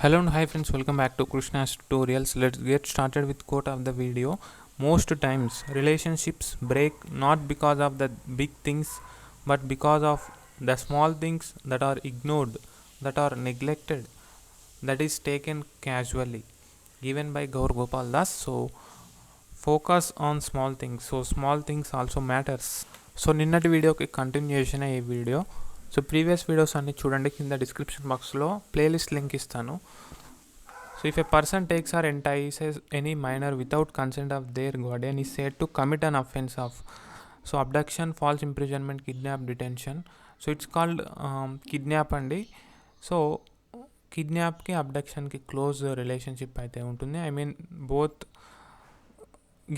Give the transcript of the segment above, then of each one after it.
Hello and hi friends, welcome back to KRISHNA'S tutorials. Let's get started with quote of the video. Most times relationships break not because of the big things but because of the small things that are ignored, that are neglected, that is taken casually. Given by Gaur Gopal Das. So focus on small things. So small things also matters. So నిన్నటి వీడియోకి continuation ఈ video. So previous videos అన్ని చూడండి, కింద description బాక్స్లో playlist link ఇస్తాను. So if a person takes or entices any minor without consent of their guardian is said to commit an offense of so abduction, false imprisonment, kidnap, detention. So it's called kidnap అండి. So కిడ్నాప్కి అబ్డక్షన్కి close relationship అయితే ఉంటుంది. I mean both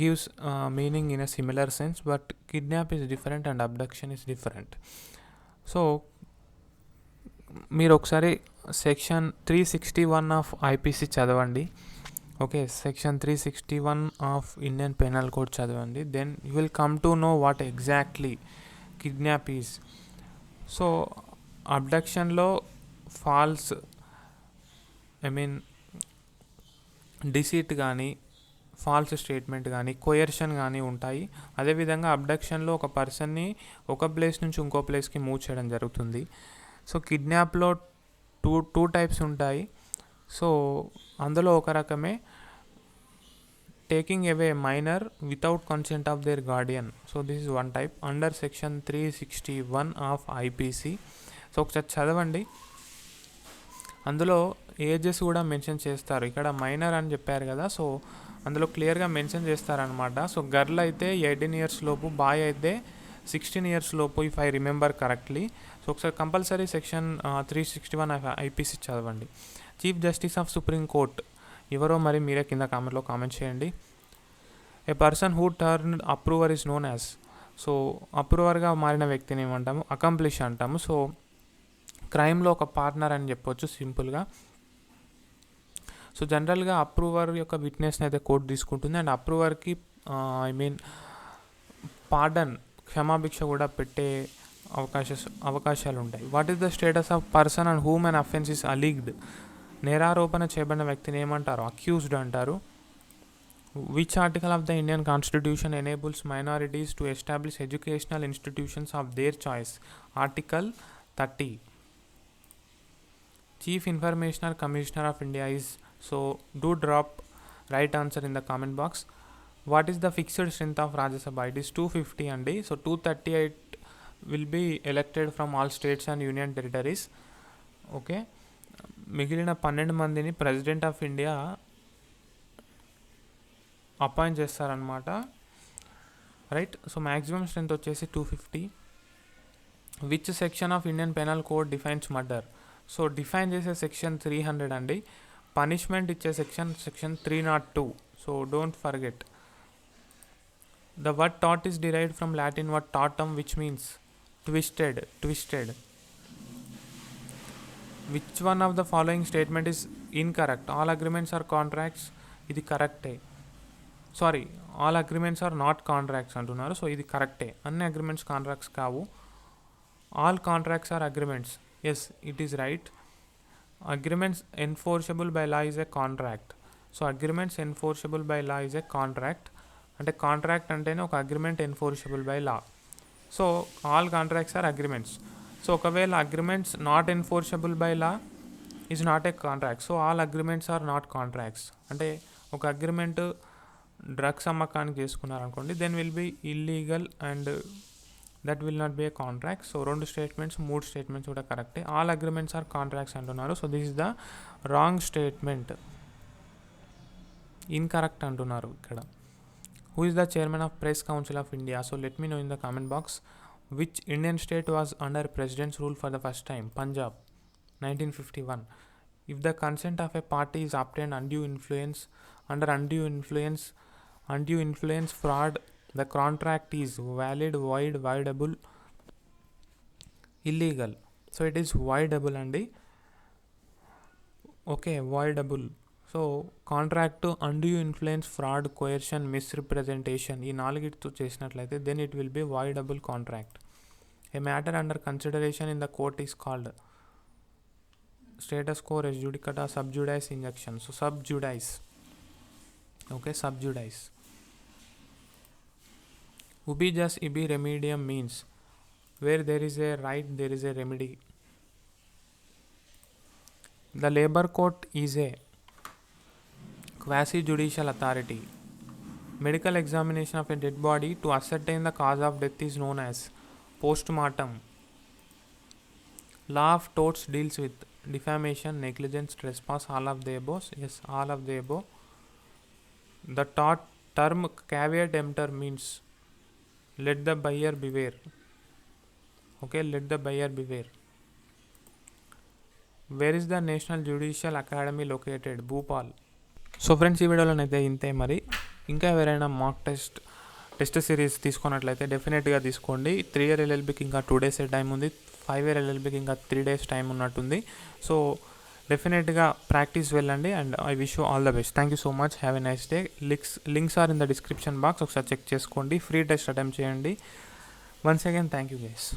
gives meaning in a similar sense, but kidnap is different and abduction is different. So మీరు ఒకసారి section 361 of IPC చదవండి. Okay, section 361 of Indian penal code చదవండి. Then you will come to know what exactly kidnap is. So అబ్డక్షన్లో false, I mean deceit కానీ, false statement కానీ, coercion కానీ ఉంటాయి. అదేవిధంగా అబ్డక్షన్లో ఒక పర్సన్ని ఒక ప్లేస్ నుంచి ఇంకో ప్లేస్కి మూవ్ చేయడం జరుగుతుంది. సో కిడ్నాప్లో టూ టైప్స్ ఉంటాయి. సో అందులో ఒక రకమే taking away minor without consent of their guardian. So this is one type under section 361 of IPC. So ఒకసారి చదవండి, అందులో ఏజెస్ కూడా మెన్షన్ చేస్తారు. ఇక్కడ మైనర్ అని చెప్పారు కదా, సో అందులో క్లియర్గా మెన్షన్ చేస్తారనమాట. సో గర్ల్ అయితే 18 years లోపు, బాయ్ అయితే 16 years లోపు, if I remember correctly. So ఒకసారి కంపల్సరీ సెక్షన్ 361 ఐపీసీ చదవండి. Chief justice of supreme court ఎవరో మరి మీరే కింద కామెంట్లో కామెంట్ చేయండి. A person who turn approver is known as. So అప్రూవర్గా మారిన వ్యక్తిని ఏమంటాము? అకంప్లిష్ అంటాము. సో క్రైమ్లో ఒక పార్ట్నర్ అని చెప్పొచ్చు సింపుల్గా. సో జనరల్గా అప్రూవర్ యొక్క విట్నెస్ని అయితే కోర్టు తీసుకుంటుంది, అండ్ అప్రూవర్కి ఐ మీన్ పార్డన్, క్షమాభిక్ష కూడా పెట్టే అవకాశాలు ఉంటాయి. What is the status of person and whom and offence is alleged. నేరారోపణ చేయబడిన వ్యక్తిని ఏమంటారు? అక్యూజ్డ్ అంటారు. Which article of the Indian constitution enables minorities to establish educational institutions of their choice? Article 30. Chief information commissioner of India is. So do drop right answer in the comment box. What is the fixed strength of Rajya Sabha? It is 250 అండి. So 238 will be elected from all states and union territories. Okay, మిగిలిన 12 మందిని president of India appoint చేస్తారనమాట. Right, so maximum strength వచ్చేసి 250. Which section of Indian penal code defines murder? So define చేసే section 300 అండి. Punishment ఇచ్చే section 302. So don't forget. The word taught is derived from Latin word Tatum which means twisted. Which one of the following statement is incorrect? All agreements are contracts. ఇది కరెక్టే. Sorry, all agreements are not contracts అంటున్నారు. So ఇది కరెక్టే, అన్ని agreements contracts కావు. All contracts are agreements. Yes, it is right. Agreements enforceable by law is a contract. So agreements enforceable by law is a contract. అంటే కాంట్రాక్ట్ అంటేనే ఒక agreement enforceable by law. So all contracts are agreements. So ఒకవేళ agreements not enforceable by law is not a contract. So all agreements are not contracts. అంటే ఒక agreement drugs అమ్మకానికి చేసుకున్నారనుకోండి, then will be illegal and that will not be a contract. So 2 statements, 3 statements కూడా కరెక్టే. All agreements are contracts అంటున్నారు. So this is the wrong statement, incorrect అంటున్నారు ఇక్కడ. Who is the chairman of press council of India? So let me know in the comment box. Which Indian state was under president's rule for the first time? Punjab, 1951. If the consent of a party is obtained under undue influence fraud, the contract is valid, void, voidable, illegal. So it is voidable అండి. Okay, voidable. So contract undue influence, fraud, coercion, misrepresentation ఈ 4తో చేసినట్లయితే then it will be voidable contract. A matter under consideration in the court is called. status quo, res judicata, sub judice injunction. So sub judice. Okay, sub judice. Ubi jus ibi remedium means where there is a right, there is a remedy. The labor court is a quasi judicial authority. Medical examination of a dead body to ascertain the cause of death is known as post-mortem. Law of torts deals with defamation, negligence, trespass, all of the above. Yes, all of the above. The term caveat emptor means let the buyer beware. Okay, let the buyer beware. Where is the National Judicial Academy located? Bhopal. So friends, ఈ వీడియోలోనైతే ఇంతే. మరి ఇంకా ఎవరైనా mock test series తీసుకున్నట్లయితే డెఫినెట్గా తీసుకోండి. 3 year LLBకి ఇంకా 2 days time ఉంది. 5 year LLBకి ఇంకా 3 days టైం ఉన్నట్టుంది. సో డెఫినెట్గా ప్రాక్టీస్ వెళ్ళండి and I wish you all the best. Thank you so much. Have a nice day. Links are in the description box. ఒకసారి చెక్ చేసుకోండి. ఫ్రీ టెస్ట్ అటెంప్ట్ చేయండి. Once again thank you guys.